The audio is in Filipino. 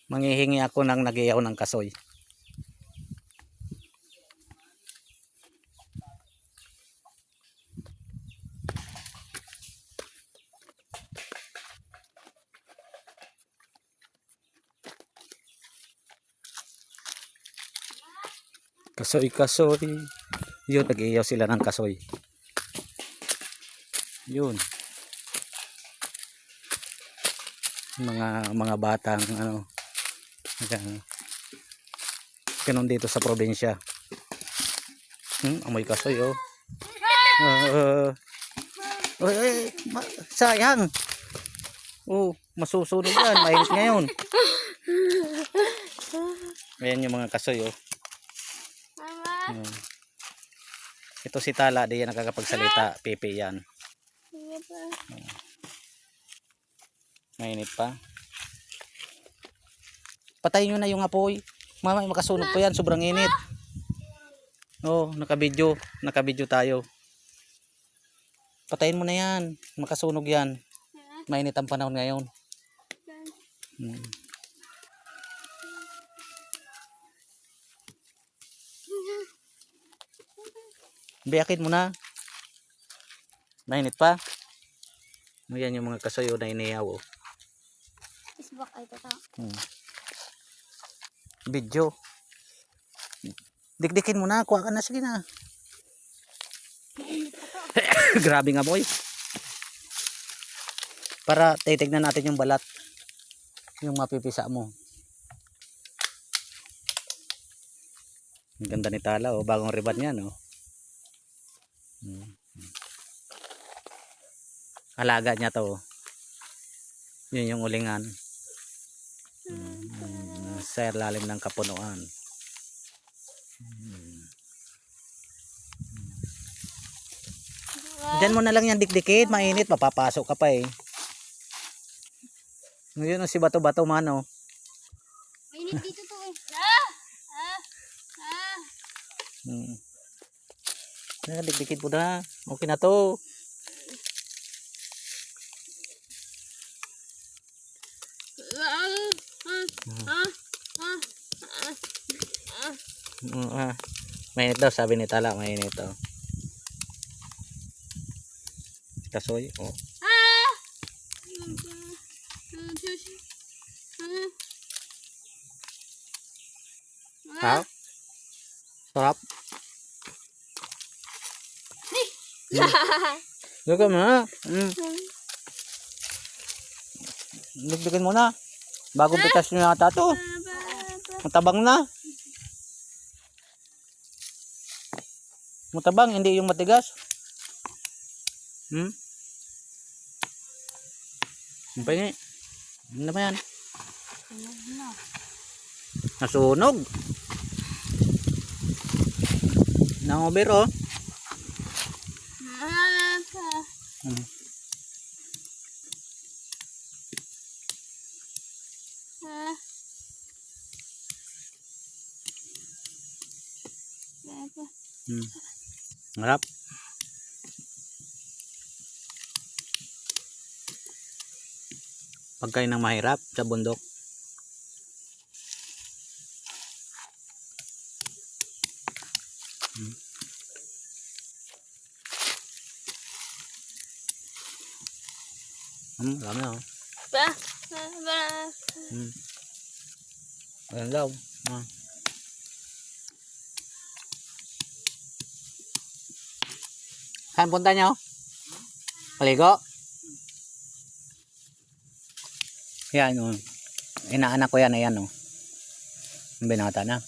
Manghihingi ako ng nag-iyaw ng kasoy. Kasoy. Yun, nag-iyaw sila ng kasoy. Yun. Mga batang ano. Ganun dito sa probinsya. Amoy kasoy oh. Sayang. Oh, masusunog yan. Mainit ngayon. Ayan yung mga kasoy oh. Ito si Tala, di yan nakakapagsalita. Pepe yan. Mainit pa. Patayin nyo na yung apoy. Mama, makasunog po yan. Sobrang init. Oh, nakabidyo tayo. Patayin mo na yan. Makasunog yan. Mainit ang panahon ngayon. Biyakin mo na. Mainit pa. Ayan yung mga kasoy na inihaw oh. Isbak ay tata. Video. Dikdikin mo na. Kuha ka na. Sige na. Grabe nga boy. Para titignan natin yung balat. Yung mapipisa mo. Ang ganda ni Tala oh. Bagong ribbon yan oh. Alaga niya to. Yun yung ulingan. Sa lalim ng kapunuan. Diyan mo na lang yan dikdikit. Mainit. Mapapasok ka pa eh. Yun si bato-bato man oh. Mainit dito to eh. Dikdikit mo na. Okay na to. Mainit daw, sabi ni Tala, mainit daw. Kasoy, oh. Ha? Sarap. Luka mo na. Dagdagan mo na. Bagong pitas nyo yata to. Matabang na. Matabang, hindi yung matigas. Ang pahingi. Ano naman yan? Nasunog. Nangober oh. Harap. Pagkain ng mahirap sa bundok. Dami oh. Ayan daw. Saan punta nyo? Paligo? Yan oh. Inaanak ko yan. Ayan oh. Binata na.